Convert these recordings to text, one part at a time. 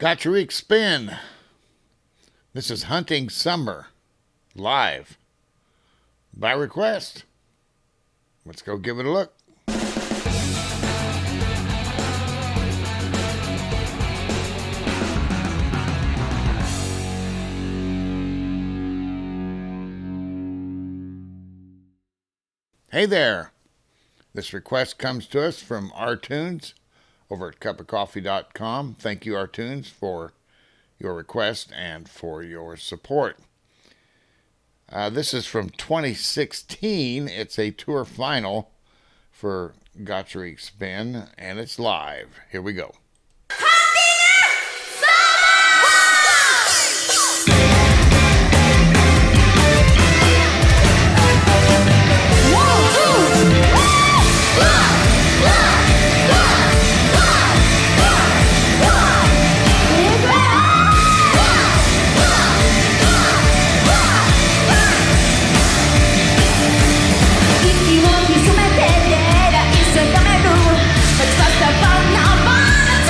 Gacharic spin. This is Hunting Summer, live, by request. Let's go give it a look. Hey there. This request comes to us from RTunes over at cupofcoffee.com. Thank you, RTunes, for your request and for your support. This is from 2016. It's a tour final for Gacharic Spin, and it's live. Here we go. It's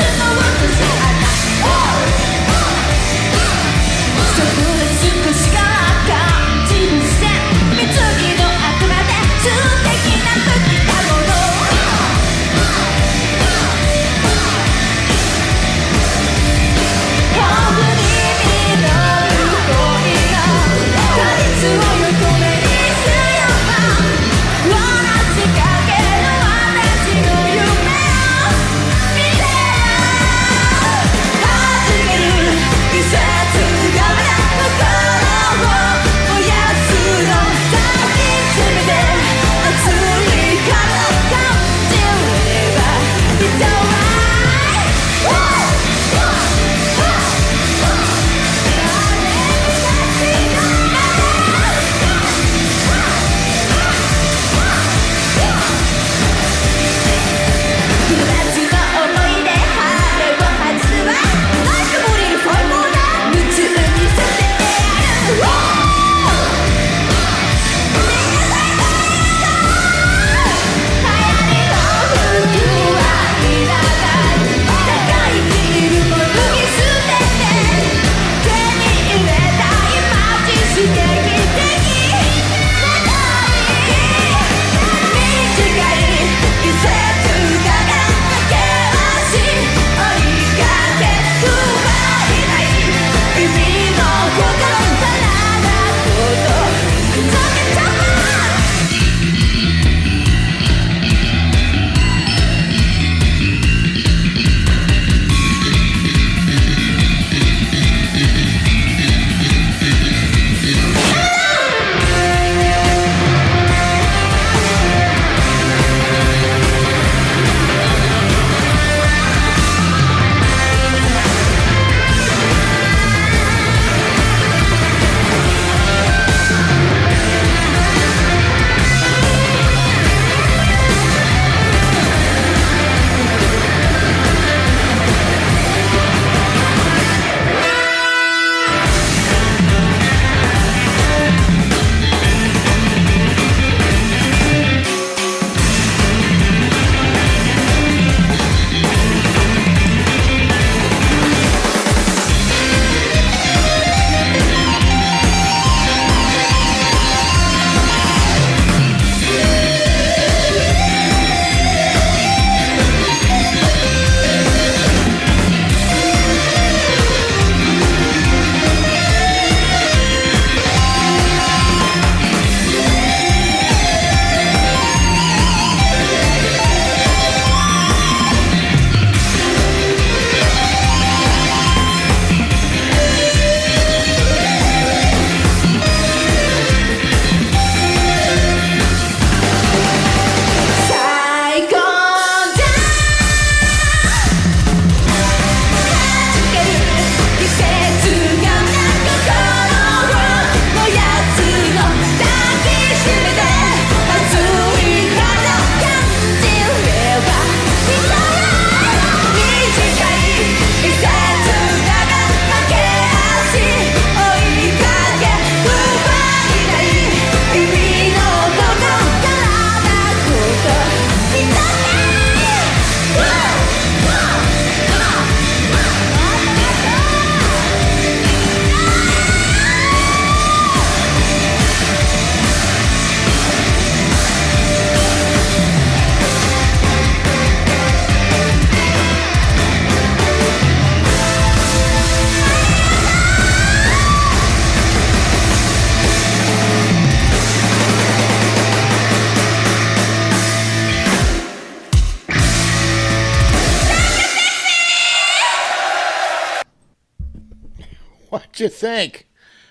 What'd you think?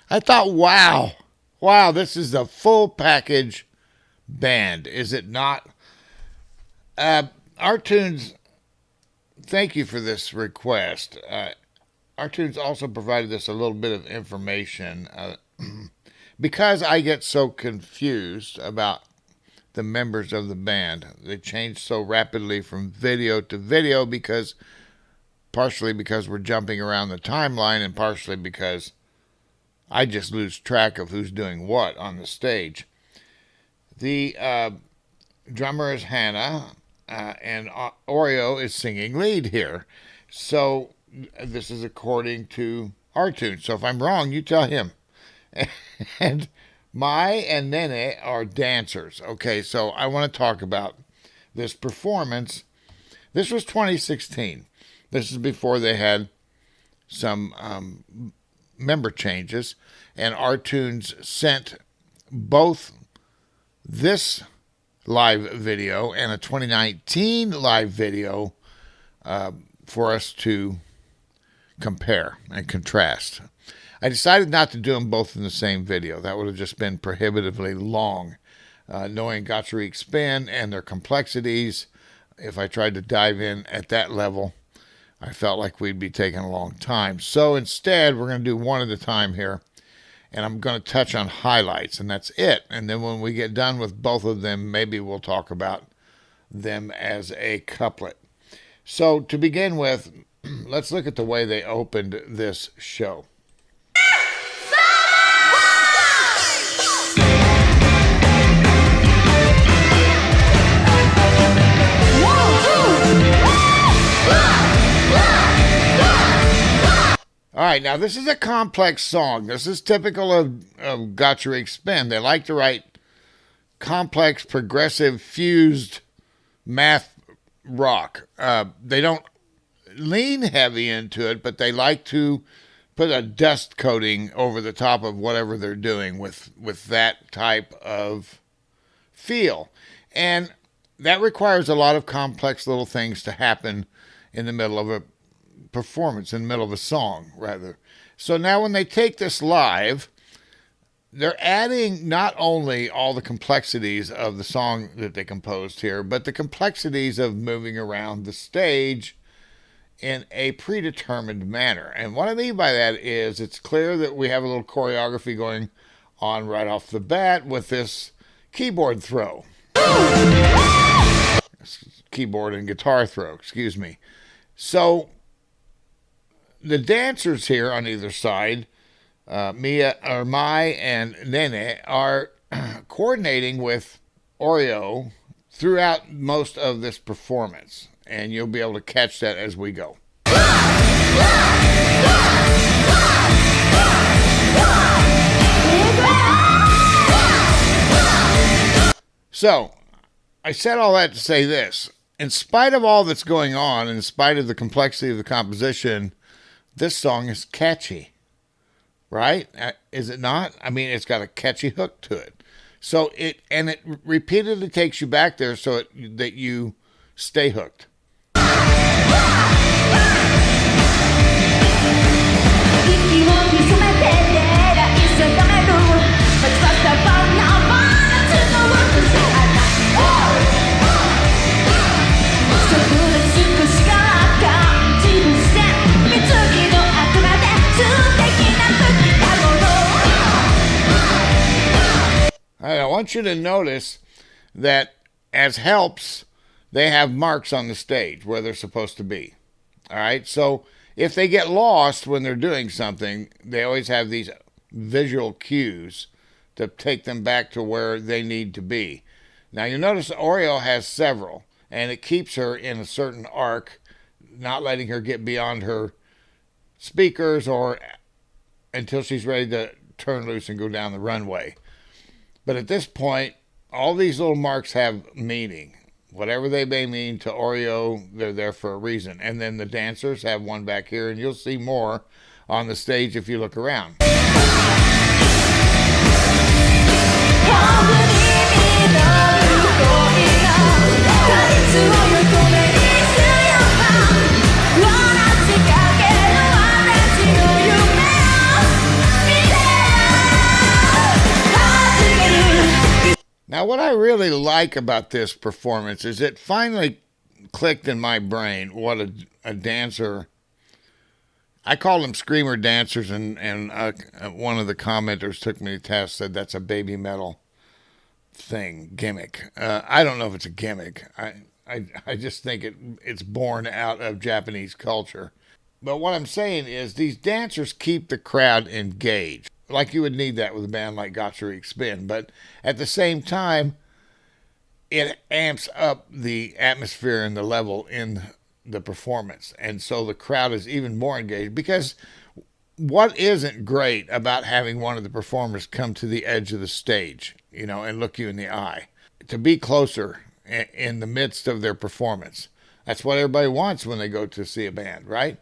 I thought, wow, this is a full package band, is it not? Artunes, thank you for this request. Artunes also provided us a little bit of information. Because I get so confused about the members of the band, they change so rapidly from video to video partially because we're jumping around the timeline and partially because I just lose track of who's doing what on the stage. The drummer is Hannah, and Oreo is singing lead here. So this is according to Artunes. So if I'm wrong, you tell him. And Mai and Nene are dancers. Okay, so I want to talk about this performance. This was 2016. This is before they had some member changes, and Artunes sent both this live video and a 2019 live video for us to compare and contrast. I decided not to do them both in the same video. That would have just been prohibitively long. Knowing Gacharic spin and their complexities, if I tried to dive in at that level, I felt like we'd be taking a long time. So instead, we're going to do one at a time here, and I'm going to touch on highlights, and that's it. And then when we get done with both of them, maybe we'll talk about them as a couplet. So to begin with, let's look at the way they opened this show. All right, now this is a complex song. This is typical of Gacharic spin. They like to write complex, progressive, fused math rock. They don't lean heavy into it, but they like to put a dust coating over the top of whatever they're doing with that type of feel. And that requires a lot of complex little things to happen in the middle of a performance, in the middle of a song, rather. So now when they take this live, they're adding not only all the complexities of the song that they composed here, but the complexities of moving around the stage in a predetermined manner. And what I mean by that is it's clear that we have a little choreography going on right off the bat with this keyboard throw. Keyboard and guitar throw, excuse me. So the dancers here on either side, Mai and Nene, are coordinating with Oreo throughout most of this performance, and you'll be able to catch that as we go. So, I said all that to say this. In spite of all that's going on, in spite of the complexity of the composition, this song is catchy, right? Is it not? I mean, it's got a catchy hook to it. So it repeatedly takes you back there so that you stay hooked. I want you to notice that as helps, they have marks on the stage where they're supposed to be. All right, so if they get lost when they're doing something, they always have these visual cues to take them back to where they need to be. Now, you notice Oreo has several, and it keeps her in a certain arc, not letting her get beyond her speakers or until she's ready to turn loose and go down the runway. But at this point, all these little marks have meaning. Whatever they may mean to Oreo, they're there for a reason. And then the dancers have one back here, and you'll see more on the stage if you look around. Now, what I really like about this performance is it finally clicked in my brain what a dancer. I call them screamer dancers, and one of the commenters took me to task, said that's a baby metal gimmick. I don't know if it's a gimmick. I just think it's born out of Japanese culture. But what I'm saying is these dancers keep the crowd engaged, like you would need that with a band like Gacharic Spin. But at the same time, it amps up the atmosphere and the level in the performance. And so the crowd is even more engaged, because what isn't great about having one of the performers come to the edge of the stage, and look you in the eye, to be closer in the midst of their performance? That's what everybody wants when they go to see a band, right?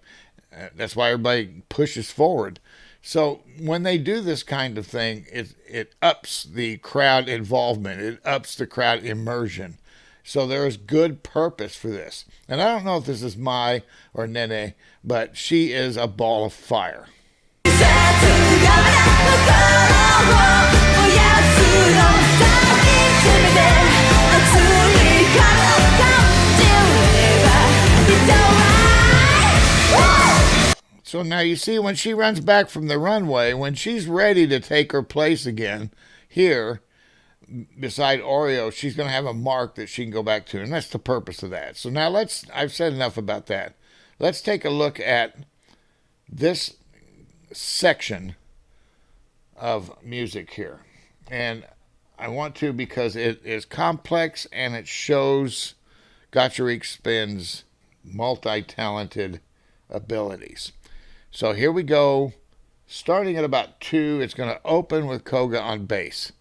That's why everybody pushes forward. So when they do this kind of thing, it ups the crowd involvement. It ups the crowd immersion. So there is good purpose for this. And I don't know if this is Mai or Nene, but she is a ball of fire. So now you see, when she runs back from the runway, when she's ready to take her place again here beside Oreo, she's going to have a mark that she can go back to. And that's the purpose of that. So now I've said enough about that. Let's take a look at this section of music here. And I want to, because it is complex and it shows Gacharic Spin's multi-talented abilities. So here we go. Starting at about 2, it's going to open with Koga on bass.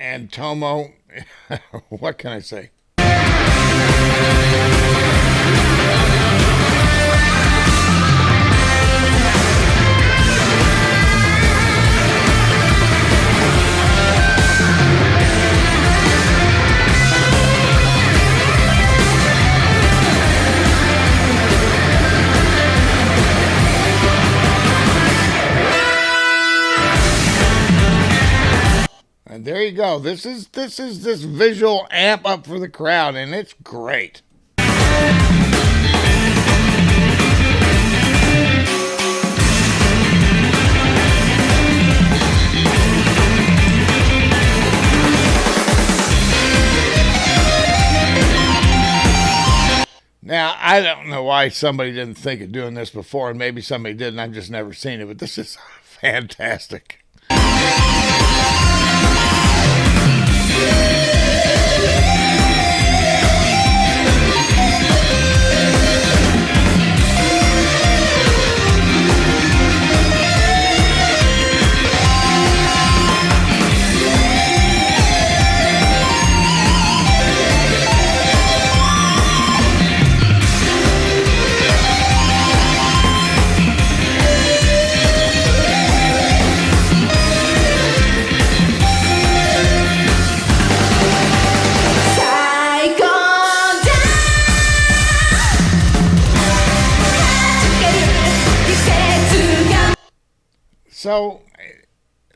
And Tomo, what can I say? And there you go. This is this visual amp up for the crowd, and it's great. Now, I don't know why somebody didn't think of doing this before, and maybe somebody did, and I've just never seen it, but this is fantastic.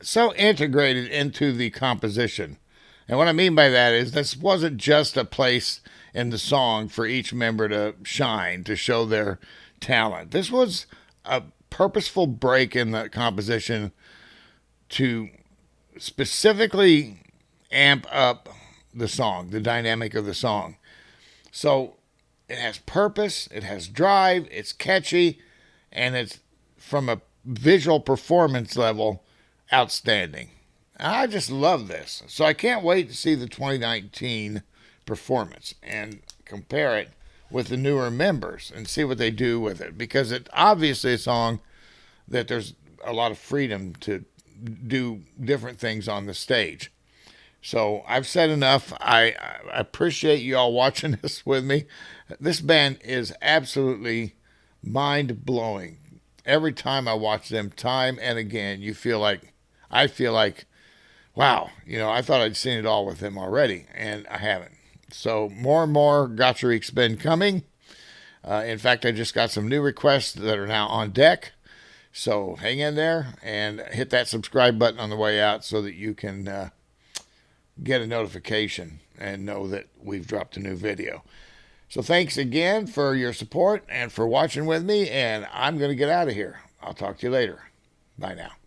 So integrated into the composition. And what I mean by that is this wasn't just a place in the song for each member to shine, to show their talent. This was a purposeful break in the composition to specifically amp up the song, the dynamic of the song. So it has purpose, it has drive, it's catchy, and it's, from a visual performance level, outstanding. I just love this. So I can't wait to see the 2019 performance and compare it with the newer members and see what they do with it, because it's obviously a song that there's a lot of freedom to do different things on the stage. So I've said enough. I appreciate you all watching this with me. This band is absolutely mind-blowing. Every time I watch them, time and again, I feel like, wow, I thought I'd seen it all with him already, and I haven't. So more and more Gacharic's been coming. In fact, I just got some new requests that are now on deck. So hang in there and hit that subscribe button on the way out so that you can get a notification and know that we've dropped a new video. So thanks again for your support and for watching with me, and I'm going to get out of here. I'll talk to you later. Bye now.